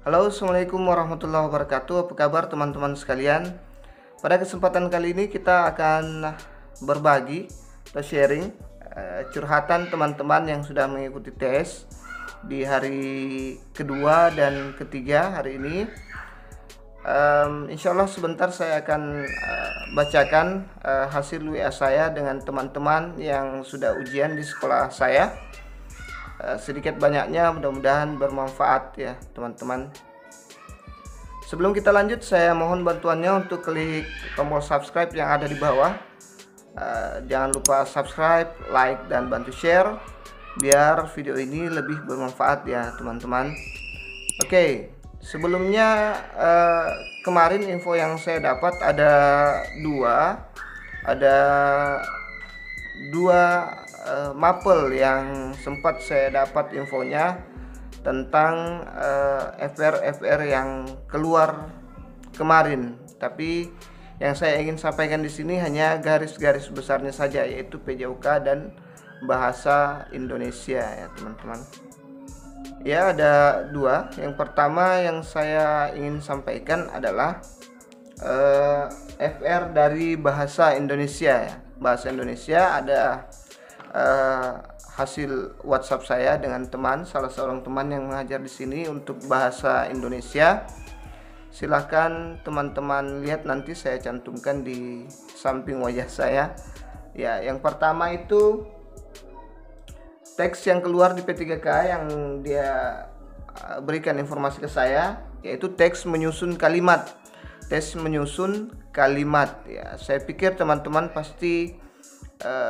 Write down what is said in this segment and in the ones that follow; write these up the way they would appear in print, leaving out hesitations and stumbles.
Halo, assalamualaikum warahmatullahi wabarakatuh. Apa kabar teman-teman sekalian? Pada kesempatan kali ini kita akan berbagi atau sharing curhatan teman-teman yang sudah mengikuti tes di hari kedua dan ketiga hari ini. Insya Allah sebentar saya akan bacakan hasil WA saya dengan teman-teman yang sudah ujian di sekolah saya. Sedikit banyaknya mudah-mudahan bermanfaat ya teman-teman. Sebelum kita lanjut, saya mohon bantuannya untuk klik tombol subscribe yang ada di bawah. Jangan lupa subscribe, like, dan bantu share biar video ini lebih bermanfaat ya teman-teman. Oke, sebelumnya kemarin info yang saya dapat ada dua mapel yang sempat saya dapat infonya tentang FR yang keluar kemarin. Tapi yang saya ingin sampaikan di sini hanya garis-garis besarnya saja, yaitu PJOK dan bahasa Indonesia ya teman-teman. Ya, ada dua. Yang pertama yang saya ingin sampaikan adalah FR dari bahasa Indonesia ya. Bahasa Indonesia ada hasil WhatsApp saya dengan salah seorang teman yang mengajar di sini untuk bahasa Indonesia. Silahkan teman-teman lihat, nanti saya cantumkan di samping wajah saya. Ya, yang pertama itu teks yang keluar di P3K yang dia berikan informasi ke saya, yaitu teks menyusun kalimat. Tes menyusun kalimat ya. Saya pikir teman-teman pasti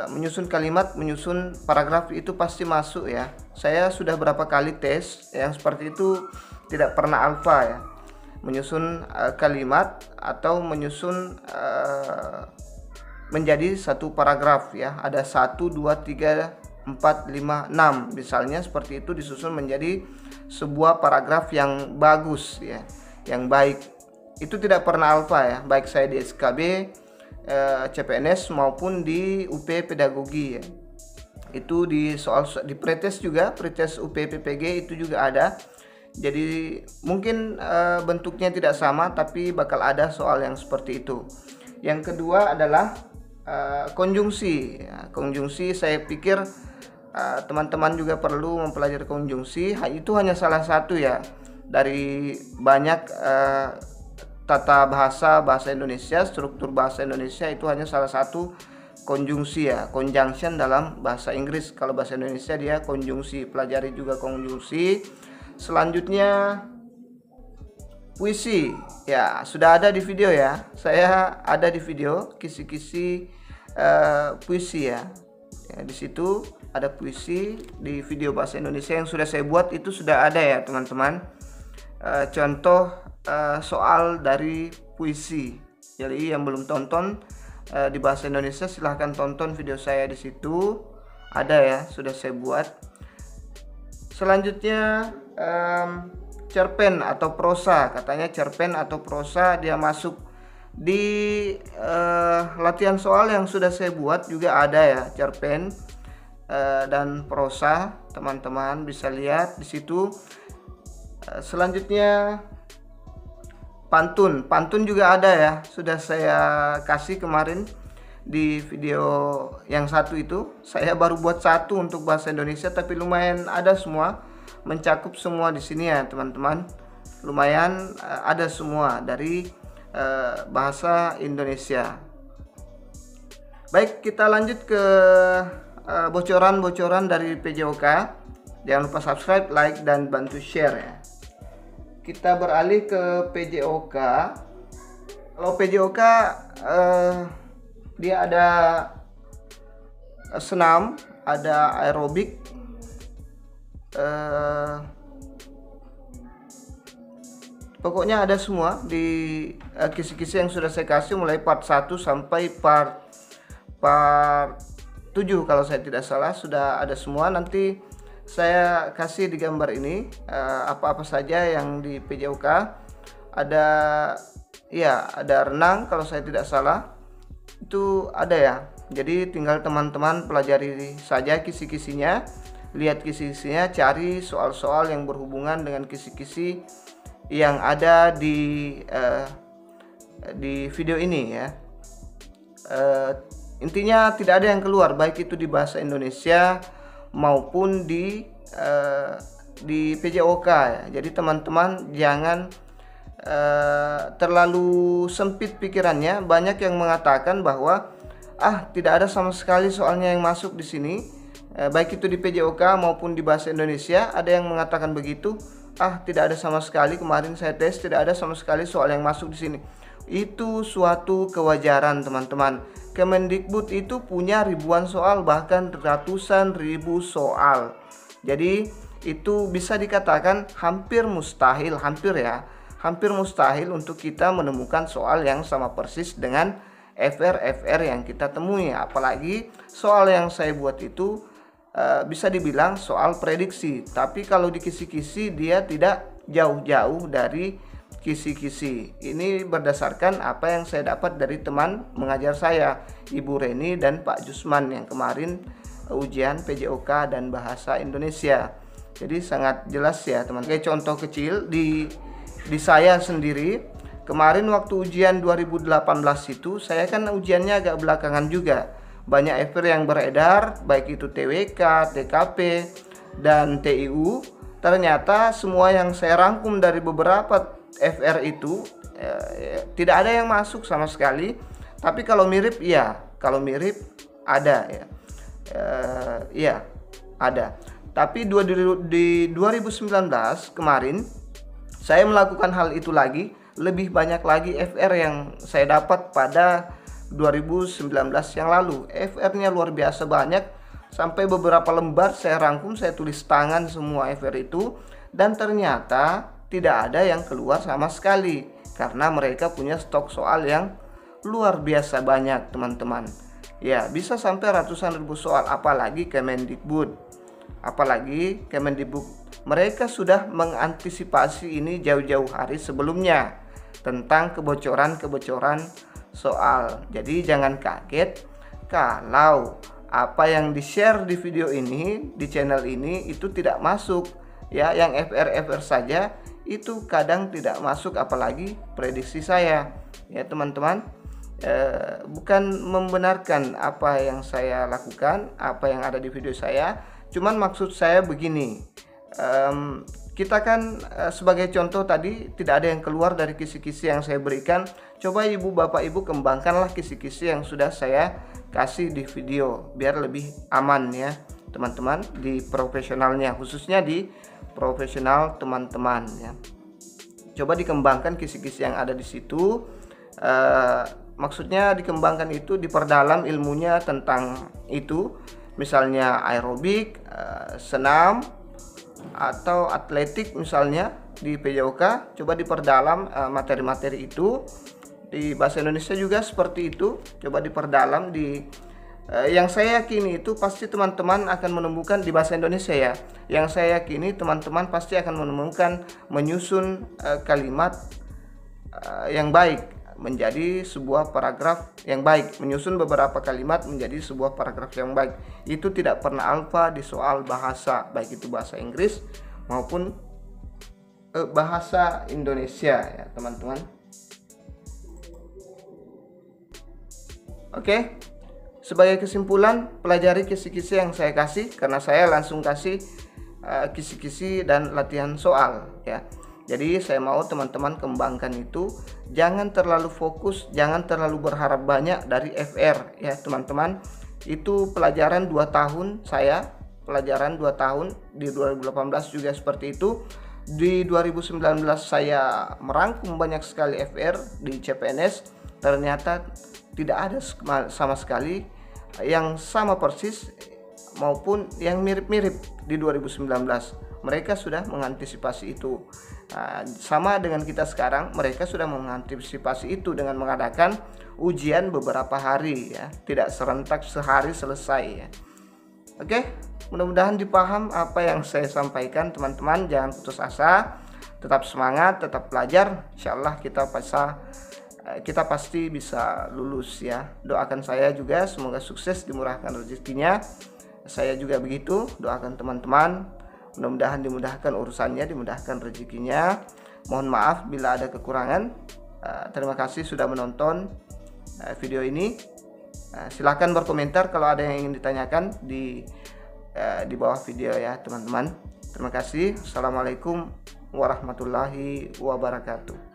menyusun kalimat, menyusun paragraf itu pasti masuk ya. Saya sudah berapa kali tes yang seperti itu, tidak pernah alfa ya. Menyusun kalimat atau menyusun menjadi satu paragraf ya. Ada 1, 2, 3, 4, 5, 6 misalnya, seperti itu disusun menjadi sebuah paragraf yang bagus ya, yang baik. Itu tidak pernah alfa ya, baik saya di SKB, CPNS maupun di UP Pedagogi ya. Itu di pretest juga, pretest UP PPG itu juga ada. Jadi mungkin bentuknya tidak sama, tapi bakal ada soal yang seperti itu. Yang kedua adalah konjungsi ya. Konjungsi saya pikir teman-teman juga perlu mempelajari konjungsi. Itu hanya salah satu ya dari banyak tata bahasa Indonesia, struktur bahasa Indonesia. Itu hanya salah satu konjungsi ya, conjunction dalam bahasa Inggris. Kalau bahasa Indonesia dia konjungsi, pelajari juga konjungsi. Selanjutnya puisi ya, sudah ada di video ya, saya ada di video kisi-kisi puisi ya. Di situ ada puisi di video bahasa Indonesia yang sudah saya buat, itu sudah ada ya teman-teman. Contoh soal dari puisi. Jadi yang belum tonton di bahasa Indonesia silahkan tonton video saya di situ, ada ya, sudah saya buat. Selanjutnya cerpen atau prosa, katanya cerpen atau prosa dia masuk di latihan soal yang sudah saya buat juga ada ya, cerpen dan prosa, teman-teman bisa lihat di situ. Selanjutnya pantun juga ada ya, sudah saya kasih kemarin di video yang satu itu. Saya baru buat satu untuk bahasa Indonesia, tapi lumayan ada semua, mencakup semua di sini ya teman-teman. Lumayan ada semua dari bahasa Indonesia. Baik, kita lanjut ke bocoran-bocoran dari PJOK. Jangan lupa subscribe, like, dan bantu share ya. Kita beralih ke PJOK. Kalau PJOK dia ada senam, ada aerobik, pokoknya ada semua di kisi-kisi yang sudah saya kasih, mulai part 1 sampai part 7 kalau saya tidak salah, sudah ada semua. Nanti saya kasih di gambar ini apa-apa saja yang di PJOK. Ada ya, ada renang kalau saya tidak salah, itu ada ya. Jadi tinggal teman-teman pelajari saja kisi-kisinya, lihat kisi-kisinya, cari soal-soal yang berhubungan dengan kisi-kisi yang ada di video ini ya. Intinya tidak ada yang keluar, baik itu di bahasa Indonesia maupun di PJOK ya. Jadi teman-teman jangan terlalu sempit pikirannya. Banyak yang mengatakan bahwa tidak ada sama sekali soalnya yang masuk di sini, baik itu di PJOK maupun di bahasa Indonesia. Ada yang mengatakan begitu, tidak ada sama sekali, kemarin saya tes tidak ada sama sekali soal yang masuk di sini. Itu suatu kewajaran teman-teman. Kemendikbud itu punya ribuan soal, bahkan ratusan ribu soal. Jadi itu bisa dikatakan hampir mustahil, hampir mustahil untuk kita menemukan soal yang sama persis dengan FR yang kita temui. Apalagi soal yang saya buat itu bisa dibilang soal prediksi, tapi kalau di kisi-kisi dia tidak jauh-jauh dari kisi-kisi. Ini berdasarkan apa yang saya dapat dari teman mengajar saya, Ibu Reni dan Pak Jusman, yang kemarin ujian PJOK dan bahasa Indonesia. Jadi sangat jelas ya teman. Kayak contoh kecil di saya sendiri, kemarin waktu ujian 2018 itu saya kan ujiannya agak belakangan juga. Banyak FR yang beredar, baik itu TWK, TKP, dan TIU. Ternyata semua yang saya rangkum dari beberapa FR itu tidak ada yang masuk sama sekali. Tapi kalau mirip ada ya. Iya, ada. Tapi di 2019 kemarin saya melakukan hal itu lagi, lebih banyak lagi FR yang saya dapat pada 2019 yang lalu. FR-nya luar biasa banyak, sampai beberapa lembar saya rangkum, saya tulis tangan semua FR itu, dan ternyata tidak ada yang keluar sama sekali karena mereka punya stok soal yang luar biasa banyak teman-teman. Ya, bisa sampai ratusan ribu soal, apalagi Kemendikbud. Mereka sudah mengantisipasi ini jauh-jauh hari sebelumnya tentang kebocoran soal. Jadi jangan kaget kalau apa yang di-share di video ini, di channel ini itu tidak masuk ya. Yang FR saja itu kadang tidak masuk, apalagi prediksi saya ya teman-teman. Bukan membenarkan apa yang saya lakukan, apa yang ada di video saya, cuman maksud saya begini, kita kan sebagai contoh tadi tidak ada yang keluar dari kisi-kisi yang saya berikan. Coba ibu bapak ibu kembangkanlah kisi-kisi yang sudah saya kasih di video, biar lebih aman ya teman-teman, di profesionalnya, khususnya di profesional teman-teman ya. Coba dikembangkan kisi-kisi yang ada di situ. Maksudnya dikembangkan itu, diperdalam ilmunya tentang itu, misalnya aerobik, senam, atau atletik misalnya di PJOK. Coba diperdalam materi-materi itu. Di bahasa Indonesia juga seperti itu, coba diperdalam di yang saya yakini itu pasti teman-teman akan menemukan di bahasa Indonesia ya. Yang saya yakini teman-teman pasti akan menemukan menyusun kalimat yang baik menjadi sebuah paragraf yang baik, menyusun beberapa kalimat menjadi sebuah paragraf yang baik. Itu tidak pernah alfa di soal bahasa, baik itu bahasa Inggris maupun bahasa Indonesia ya teman-teman. Oke, sebagai kesimpulan, pelajari kisi-kisi yang saya kasih, karena saya langsung kasih kisi-kisi dan latihan soal ya. Jadi saya mau teman-teman kembangkan itu, jangan terlalu fokus, jangan terlalu berharap banyak dari FR ya teman-teman. Itu pelajaran 2 tahun saya, pelajaran 2 tahun, di 2018 juga seperti itu. Di 2019 saya merangkum banyak sekali FR di CPNS, ternyata tidak ada sama sekali yang sama persis maupun yang mirip-mirip di 2019. Mereka sudah mengantisipasi itu. Sama dengan kita sekarang, mereka sudah mengantisipasi itu dengan mengadakan ujian beberapa hari ya, tidak serentak sehari selesai ya. Oke, mudah-mudahan dipaham apa yang saya sampaikan teman-teman. Jangan putus asa, tetap semangat, tetap belajar. Insyaallah kita pasti bisa lulus ya. Doakan saya juga semoga sukses, dimurahkan rezekinya. Saya juga begitu, doakan teman-teman mudah-mudahan dimudahkan urusannya, dimudahkan rezekinya, Mohon maaf bila ada kekurangan. Terima kasih sudah menonton video ini. Silahkan berkomentar kalau ada yang ingin ditanyakan di bawah video ya teman-teman. Terima kasih. Assalamualaikum warahmatullahi wabarakatuh.